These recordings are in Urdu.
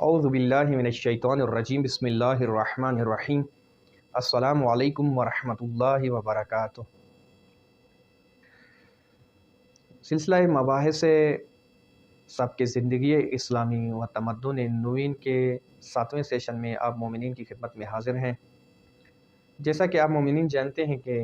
اعوذ باللہ من الشیطان الرجیم بسم اللہ الرحمن الرحیم السلام علیکم ورحمۃ اللہ وبرکاتہ۔ سلسلہ مباحث سب کے زندگی اسلامی و تمدن نوین کے 7ویں سیشن میں آپ مومنین کی خدمت میں حاضر ہیں۔ جیسا کہ آپ مومنین جانتے ہیں کہ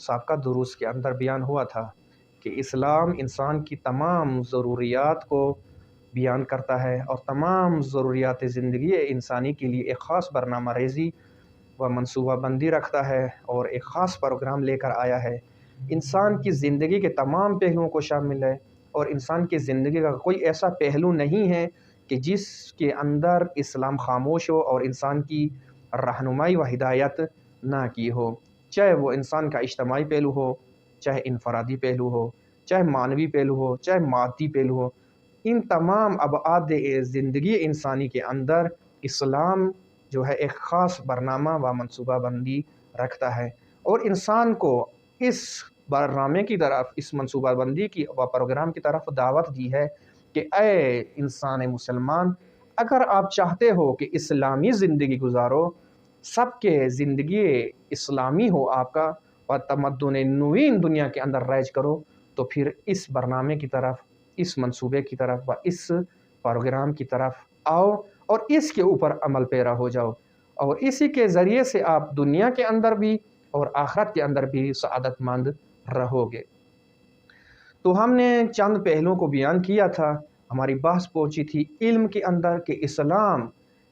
سابقہ دروس کے اندر بیان ہوا تھا کہ اسلام انسان کی تمام ضروریات کو بیان کرتا ہے اور تمام ضروریات زندگی انسانی کے لیے ایک خاص برنامہ ریزی و منصوبہ بندی رکھتا ہے اور ایک خاص پروگرام لے کر آیا ہے۔ انسان کی زندگی کے تمام پہلوؤں کو شامل ہے اور انسان کی زندگی کا کوئی ایسا پہلو نہیں ہے کہ جس کے اندر اسلام خاموش ہو اور انسان کی رہنمائی و ہدایت نہ کی ہو، چاہے وہ انسان کا اجتماعی پہلو ہو، چاہے انفرادی پہلو ہو، چاہے معنوی پہلو ہو، چاہے مادی پہلو ہو۔ ان تمام ابعاد زندگی انسانی کے اندر اسلام جو ہے ایک خاص برنامہ و منصوبہ بندی رکھتا ہے اور انسان کو اس برنامے کی طرف، اس منصوبہ بندی کی و پروگرام کی طرف دعوت دی ہے کہ اے انسان مسلمان، اگر آپ چاہتے ہو کہ اسلامی زندگی گزارو، سب کے زندگی اسلامی ہو آپ کا و تمدن نوین دنیا کے اندر رائج کرو، تو پھر اس برنامے کی طرف، اس منصوبے کی طرف و اس پروگرام کی طرف آؤ اور اس کے اوپر عمل پیرا ہو جاؤ، اور اسی کے ذریعے سے آپ دنیا کے اندر بھی اور آخرت کے اندر بھی سعادت مند رہو گے۔ تو ہم نے چند پہلوؤں کو بیان کیا تھا۔ ہماری بحث پہنچی تھی علم کے اندر کہ اسلام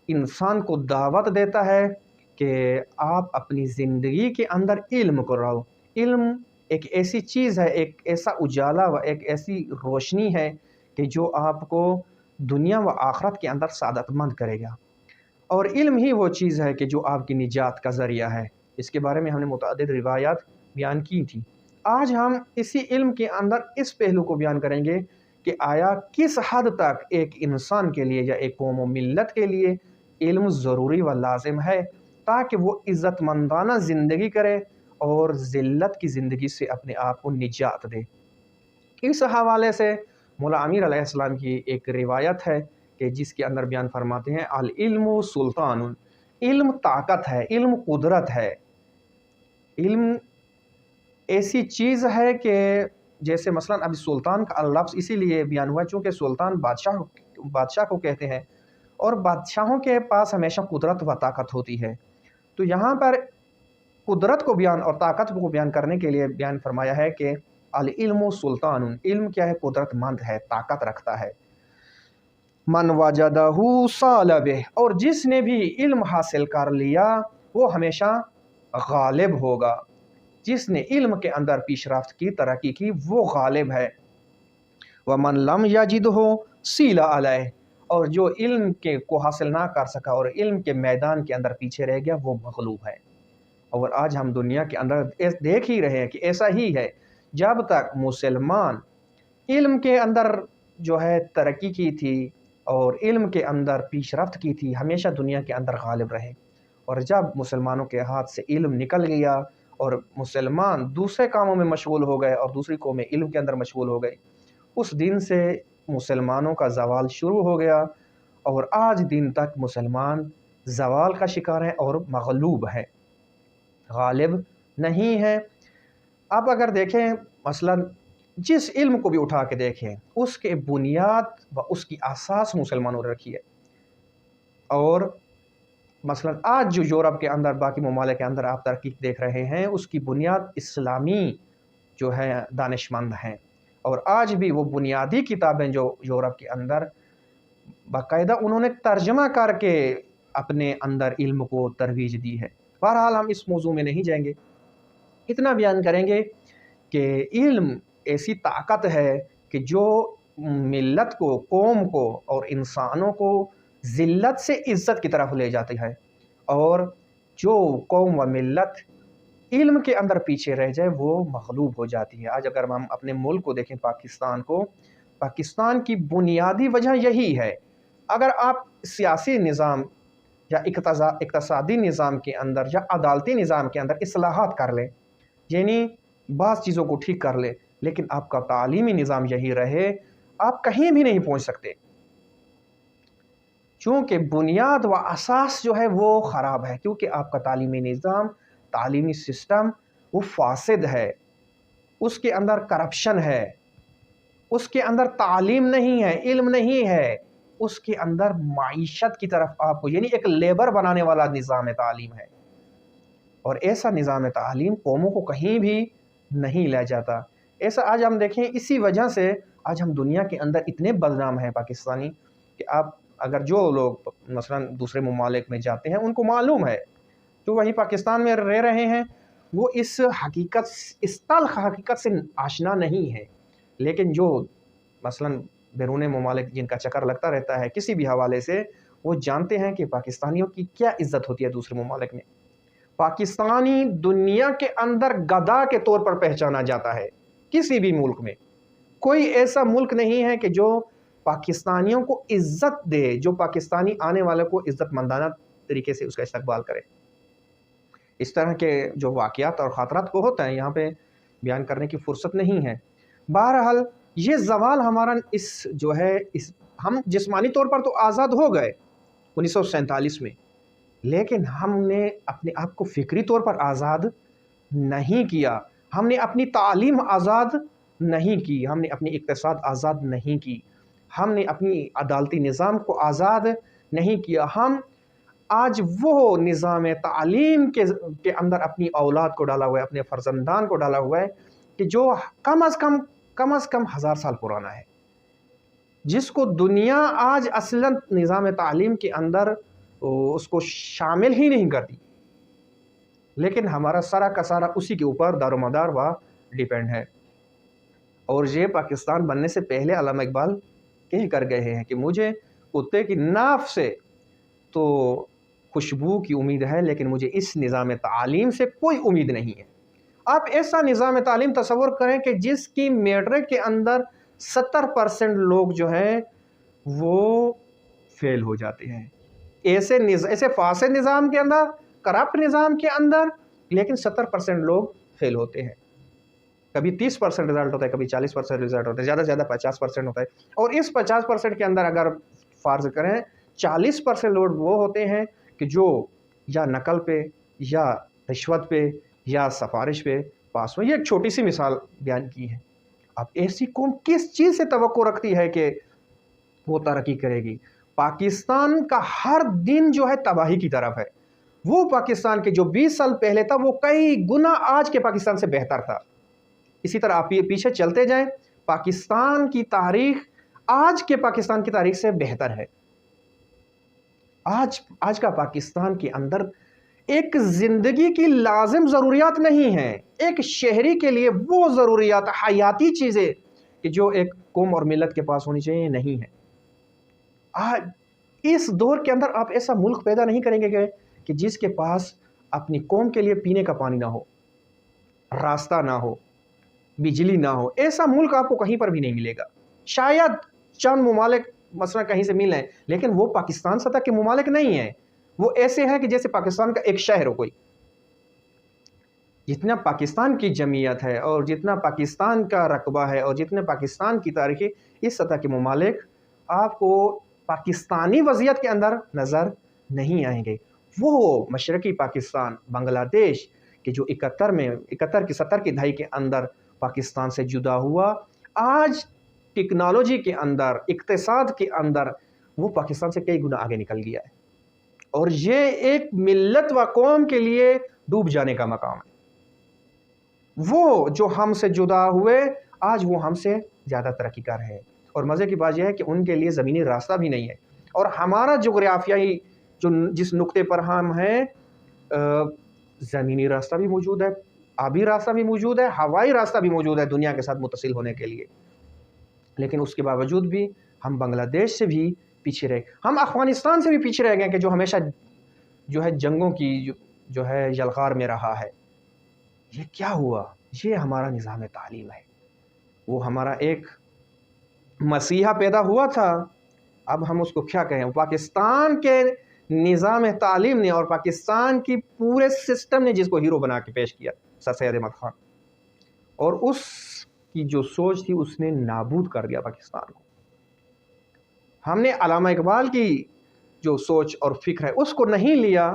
انسان کو دعوت دیتا ہے کہ آپ اپنی زندگی کے اندر علم کو رہو۔ علم ایک ایسی چیز ہے، ایک ایسا اجالا و ایک ایسی روشنی ہے کہ جو آپ کو دنیا و آخرت کے اندر سعادت مند کرے گا، اور علم ہی وہ چیز ہے کہ جو آپ کی نجات کا ذریعہ ہے۔ اس کے بارے میں ہم نے متعدد روایات بیان کی تھی۔ آج ہم اسی علم کے اندر اس پہلو کو بیان کریں گے کہ آیا کس حد تک ایک انسان کے لیے یا ایک قوم و ملت کے لیے علم ضروری و لازم ہے تاکہ وہ عزت مندانہ زندگی کرے اور ذلت کی زندگی سے اپنے آپ کو نجات دے۔ اس حوالے سے مولا امیر علیہ السلام کی ایک روایت ہے کہ جس کے اندر بیان فرماتے ہیں العلم سلطان، علم طاقت ہے، علم قدرت ہے۔ علم ایسی چیز ہے کہ جیسے مثلا ابھی سلطان کا لفظ اسی لیے بیان ہوا چونکہ سلطان بادشاہ کو کہتے ہیں اور بادشاہوں کے پاس ہمیشہ قدرت و طاقت ہوتی ہے۔ تو یہاں پر قدرت کو بیان اور طاقت کو بیان کرنے کے لیے بیان فرمایا ہے کہ العلم سلطان، علم کیا ہے؟ قدرت مند ہے، طاقت رکھتا ہے۔ من وجدہ صالب، اور جس نے بھی علم حاصل کر لیا وہ ہمیشہ غالب ہوگا۔ جس نے علم کے اندر پیش رفت کی، ترقی کی، وہ غالب ہے۔ ومن لم یجدہ سیل علیہ، اور جو علم کو حاصل نہ کر سکا اور علم کے میدان کے اندر پیچھے رہ گیا، وہ مغلوب ہے۔ اور آج ہم دنیا کے اندر دیکھ ہی رہے ہیں کہ ایسا ہی ہے۔ جب تک مسلمان علم کے اندر جو ہے ترقی کی تھی اور علم کے اندر پیش رفت کی تھی، ہمیشہ دنیا کے اندر غالب رہے، اور جب مسلمانوں کے ہاتھ سے علم نکل گیا اور مسلمان دوسرے کاموں میں مشغول ہو گئے اور دوسری قومیں علم کے اندر مشغول ہو گئی، اس دن سے مسلمانوں کا زوال شروع ہو گیا، اور آج دن تک مسلمان زوال کا شکار ہے اور مغلوب ہے، غالب نہیں ہے۔ اب اگر دیکھیں مثلا جس علم کو بھی اٹھا کے دیکھیں، اس کے بنیاد و اس کی اساس مسلمانوں نے رکھی ہے، اور مثلا آج جو یورپ کے اندر، باقی ممالک کے اندر آپ ترقی دیکھ رہے ہیں، اس کی بنیاد اسلامی جو ہے دانشمند ہیں، اور آج بھی وہ بنیادی کتابیں جو یورپ کے اندر باقاعدہ انہوں نے ترجمہ کر کے اپنے اندر علم کو ترویج دی ہے۔ بہرحال ہم اس موضوع میں نہیں جائیں گے، اتنا بیان کریں گے کہ علم ایسی طاقت ہے کہ جو ملت کو، قوم کو اور انسانوں کو ذلت سے عزت کی طرف لے جاتی ہے، اور جو قوم و ملت علم کے اندر پیچھے رہ جائے وہ مغلوب ہو جاتی ہے۔ آج اگر ہم اپنے ملک کو دیکھیں، پاکستان کو، پاکستان کی بنیادی وجہ یہی ہے۔ اگر آپ سیاسی نظام یا اقتصادی نظام کے اندر یا عدالتی نظام کے اندر اصلاحات کر لیں، یعنی بعض چیزوں کو ٹھیک کر لیں، لیکن آپ کا تعلیمی نظام یہی رہے، آپ کہیں بھی نہیں پہنچ سکتے۔ چونکہ بنیاد و اساس جو ہے وہ خراب ہے، کیونکہ آپ کا تعلیمی نظام، تعلیمی سسٹم وہ فاسد ہے، اس کے اندر کرپشن ہے، اس کے اندر تعلیم نہیں ہے، علم نہیں ہے، اس کے اندر معیشت کی طرف آپ کو یعنی ایک لیبر بنانے والا نظام تعلیم ہے، اور ایسا نظام تعلیم قوموں کو کہیں بھی نہیں لے جاتا۔ ایسا آج ہم دیکھیں، اسی وجہ سے آج ہم دنیا کے اندر اتنے بدنام ہیں پاکستانی، کہ آپ اگر جو لوگ مثلا دوسرے ممالک میں جاتے ہیں ان کو معلوم ہے، جو وہی پاکستان میں رہ رہے ہیں وہ اس حقیقت، اس تلخ حقیقت سے آشنا نہیں ہے، لیکن جو مثلا بیرون ممالک جن کا چکر لگتا رہتا ہے کسی بھی حوالے سے، وہ جانتے ہیں کہ پاکستانیوں کی کیا عزت ہوتی ہے دوسرے ممالک میں۔ پاکستانی دنیا کے اندر گدھا کے طور پر پہچانا جاتا ہے، کسی بھی ملک میں کوئی ایسا ملک نہیں ہے کہ جو پاکستانیوں کو عزت دے، جو پاکستانی آنے والے کو عزت مندانہ طریقے سے اس کا استقبال کرے۔ اس طرح کے جو واقعات اور خاطرات کو ہوتا ہے یہاں پہ بیان کرنے کی فرصت نہیں ہے۔ بہرحال یہ زوال ہمارا ہم جسمانی طور پر تو آزاد ہو گئے 1947 میں، لیکن ہم نے اپنے آپ کو فکری طور پر آزاد نہیں کیا، ہم نے اپنی تعلیم آزاد نہیں کی، ہم نے اپنی اقتصاد آزاد نہیں کی، ہم نے اپنی عدالتی نظام کو آزاد نہیں کیا۔ ہم آج وہ نظام تعلیم کے اندر اپنی اولاد کو ڈالا ہوا ہے، اپنے فرزندان کو ڈالا ہوا ہے کہ جو کم از کم 1000 سال پرانا ہے، جس کو دنیا آج اصلاً نظام تعلیم کے اندر اس کو شامل ہی نہیں کرتی، لیکن ہمارا سارا کا سارا اسی کے اوپر دار و مدار و ڈیپینڈ ہے۔ اور یہ پاکستان بننے سے پہلے علامہ اقبال کہہ کر گئے ہیں کہ مجھے کتے کی ناف سے تو خوشبو کی امید ہے، لیکن مجھے اس نظام تعلیم سے کوئی امید نہیں ہے۔ آپ ایسا نظام تعلیم تصور کریں کہ جس کی میٹرک کے اندر 70% لوگ جو ہیں وہ فیل ہو جاتے ہیں، ایسے فاسد نظام کے اندر، کرپٹ نظام کے اندر، لیکن 70% لوگ فیل ہوتے ہیں۔ کبھی 30% رزلٹ ہوتا ہے، کبھی 40% رزلٹ ہوتا ہے، زیادہ سے زیادہ 50% ہوتا ہے، اور اس 50% کے اندر اگر فرض کریں 40% لوگ وہ ہوتے ہیں کہ جو یا نقل پہ یا رشوت پہ یا سفارش پہ پاس ہوئے۔ یہ ایک چھوٹی سی مثال بیان کی ہے۔ اب ایسی قوم کس چیز سے توقع رکھتی ہے کہ وہ ترقی کرے گی؟ پاکستان کا ہر دن جو ہے تباہی کی طرف ہے۔ وہ پاکستان کے جو 20 سال پہلے تھا وہ کئی گنا آج کے پاکستان سے بہتر تھا۔ اسی طرح آپ پیچھے چلتے جائیں، پاکستان کی تاریخ آج کے پاکستان کی تاریخ سے بہتر ہے۔ آج کا پاکستان کے اندر ایک زندگی کی لازم ضروریات نہیں ہیں، ایک شہری کے لیے وہ ضروریات، حیاتی چیزیں کہ جو ایک قوم اور ملت کے پاس ہونی چاہیے، نہیں ہے۔ آج اس دور کے اندر آپ ایسا ملک پیدا نہیں کریں گے کہ جس کے پاس اپنی قوم کے لیے پینے کا پانی نہ ہو، راستہ نہ ہو، بجلی نہ ہو۔ ایسا ملک آپ کو کہیں پر بھی نہیں ملے گا۔ شاید چند ممالک مثلا کہیں سے ملیں، لیکن وہ پاکستان سطح کے ممالک نہیں ہیں۔ وہ ایسے ہیں کہ جیسے پاکستان کا ایک شہر ہو کوئی۔ جتنا پاکستان کی جمعیت ہے اور جتنا پاکستان کا رقبہ ہے اور جتنے پاکستان کی تاریخ، اس سطح کے ممالک آپ کو پاکستانی وضعیت کے اندر نظر نہیں آئیں گے۔ وہ مشرقی پاکستان، بنگلہ دیش کہ جو 71 کی دہائی کے اندر پاکستان سے جدا ہوا، آج ٹیکنالوجی کے اندر، اقتصاد کے اندر وہ پاکستان سے کئی گنا آگے نکل گیا ہے، اور یہ ایک ملت و قوم کے لیے ڈوب جانے کا مقام ہے۔ وہ جو ہم سے جدا ہوئے آج وہ ہم سے زیادہ ترقی کر رہے ہیں، اور مزے کی بات یہ ہے کہ ان کے لیے زمینی راستہ بھی نہیں ہے، اور ہمارا جغرافیائی جس نقطے پر ہم ہیں زمینی راستہ بھی موجود ہے، آبی راستہ بھی موجود ہے، ہوائی راستہ بھی موجود ہے دنیا کے ساتھ متصل ہونے کے لیے، لیکن اس کے باوجود بھی ہم بنگلہ دیش سے بھی پیچھے رہے، ہم افغانستان سے بھی پیچھے رہ گئے کہ جو ہمیشہ جو ہے جنگوں کی جو ہے یلغار میں رہا ہے۔ یہ کیا ہوا؟ یہ ہمارا نظام تعلیم ہے۔ وہ ہمارا ایک مسیحا پیدا ہوا تھا، اب ہم اس کو کیا کہیں؟ پاکستان کے نظام تعلیم نے اور پاکستان کی پورے سسٹم نے جس کو ہیرو بنا کے پیش کیا، سر سید احمد خان، اور اس کی جو سوچ تھی اس نے نابود کر دیا پاکستان کو۔ ہم نے علامہ اقبال کی جو سوچ اور فکر ہے اس کو نہیں لیا،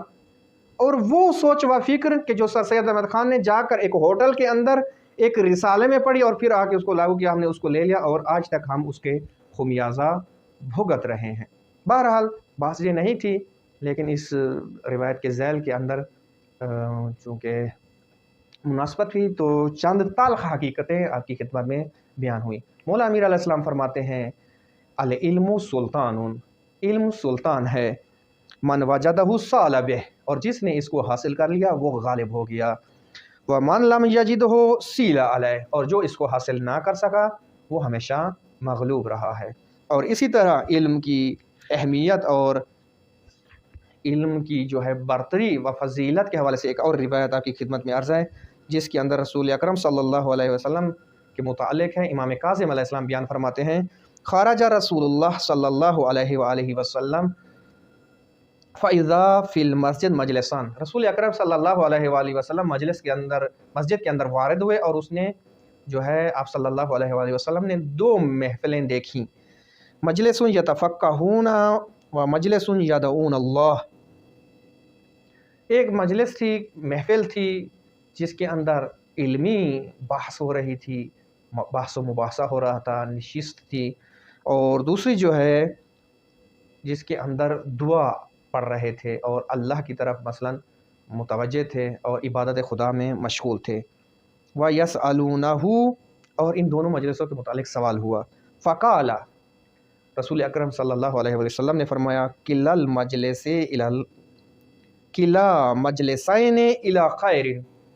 اور وہ سوچ و فکر کہ جو سر سید احمد خان نے جا کر ایک ہوٹل کے اندر ایک رسالے میں پڑھی اور پھر آ کے اس کو لاگو کیا، ہم نے اس کو لے لیا اور آج تک ہم اس کے خمیازہ بھگت رہے ہیں۔ بہرحال بات یہ نہیں تھی، لیکن اس روایت کے ذیل کے اندر چونکہ مناسبت تھی تو چند تلخ حقیقتیں آپ کی خدمت میں بیان ہوئی۔ مولا امیر علیہ السلام فرماتے ہیں العلم سلطان، علم سلطان ہے، من وجدہ سال بہ، اور جس نے اس کو حاصل کر لیا وہ غالب ہو گیا، ومن لم یجدہ سیل علیہ، اور جو اس کو حاصل نہ کر سکا وہ ہمیشہ مغلوب رہا ہے۔ اور اسی طرح علم کی اہمیت اور علم کی جو ہے برتری و فضیلت کے حوالے سے ایک اور روایت آپ کی خدمت میں عرض ہے، جس کے اندر رسول اکرم صلی اللہ علیہ وسلم کے متعلق ہے۔ امام کاظم علیہ السلام بیان فرماتے ہیں خرج رسول اللہ صلی اللہ علیہ وآلہ وسلم فَإِذَا فِي الْمَسْجِدِ مجلسان، رسول اکرم صلی اللہ علیہ وآلہ وسلم مسجد کے اندر وارد ہوئے اور اس نے جو ہے آپ صلی اللہ علیہ وآلہ وسلم نے دو محفلیں دیکھیں، مجلس یتفقہون و مجلس یدعون اللہ۔ ایک مجلس تھی، محفل تھی جس کے اندر علمی بحث ہو رہی تھی، بحث و مباحثہ ہو رہا تھا، نشست تھی، اور دوسری جو ہے جس کے اندر دعا پڑھ رہے تھے اور اللہ کی طرف مثلا متوجہ تھے اور عبادت خدا میں مشغول تھے۔ وَيَسْأَلُونَهُ، اور ان دونوں مجلسوں کے متعلق سوال ہوا۔ فقال، رسول اکرم صلی اللہ علیہ وسلم نے فرمایا کلا مجلسین الی خیر،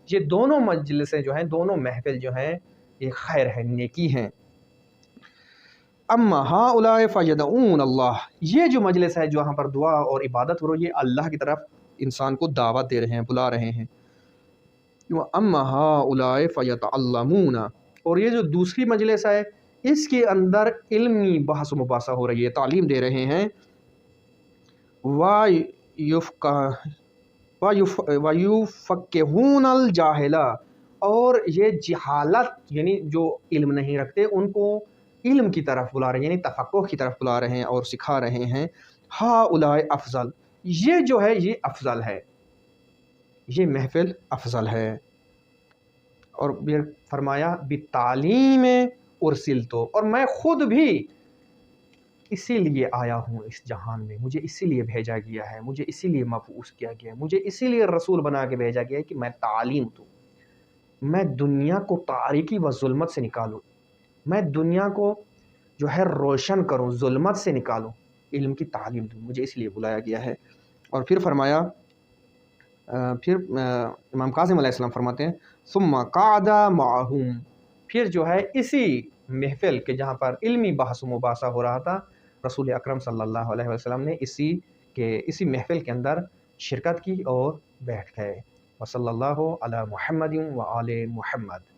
یہ دونوں مجلسیں جو ہیں، دونوں محفل جو ہیں یہ خیر ہے، نیکی ہیں۔ اما ہؤلاء فیدعون اللہ، یہ جو مجلس ہے جو یہاں پر دعا اور عبادت ہو رہی ہے، اللہ کی طرف انسان کو دعوت دے رہے ہیں، بلا رہے ہیں۔ اما ہؤلاء فیتعلمون، اور یہ جو دوسری مجلس ہے اس کے اندر علمی بحث و مباحثہ ہو رہی ہے، تعلیم دے رہے ہیں۔ وَيُفَقِّهُونَ الْجَاهِلَ، اور یہ جہالت یعنی جو علم نہیں رکھتے ان کو علم کی طرف بلا رہے ہیں، یعنی تفقہ کی طرف بلا رہے ہیں اور سکھا رہے ہیں۔ ہؤلاء افضل، یہ جو ہے یہ افضل ہے، یہ محفل افضل ہے۔ اور پھر فرمایا بالتعلیم ارسلت، اور میں خود بھی اسی لیے آیا ہوں اس جہان میں، مجھے اسی لیے بھیجا گیا ہے، مجھے اسی لیے مبعوث کیا گیا ہے، مجھے اسی لیے رسول بنا کے بھیجا گیا ہے کہ میں تعلیم دوں، میں دنیا کو تاریکی و ظلمت سے نکالوں، میں دنیا کو جو ہے روشن کروں، ظلمت سے نکالوں، علم کی تعلیم دوں، مجھے اس لیے بلایا گیا ہے۔ اور پھر فرمایا، پھر امام کاظم علیہ السلام فرماتے ہیں ثم قعد معہم، پھر جو ہے اسی محفل کے جہاں پر علمی بحث و مباحثہ ہو رہا تھا، رسول اکرم صلی اللہ علیہ وسلم نے اسی محفل کے اندر شرکت کی اور بیٹھ گئے۔ وصلی اللہ علی محمد و آل محمد۔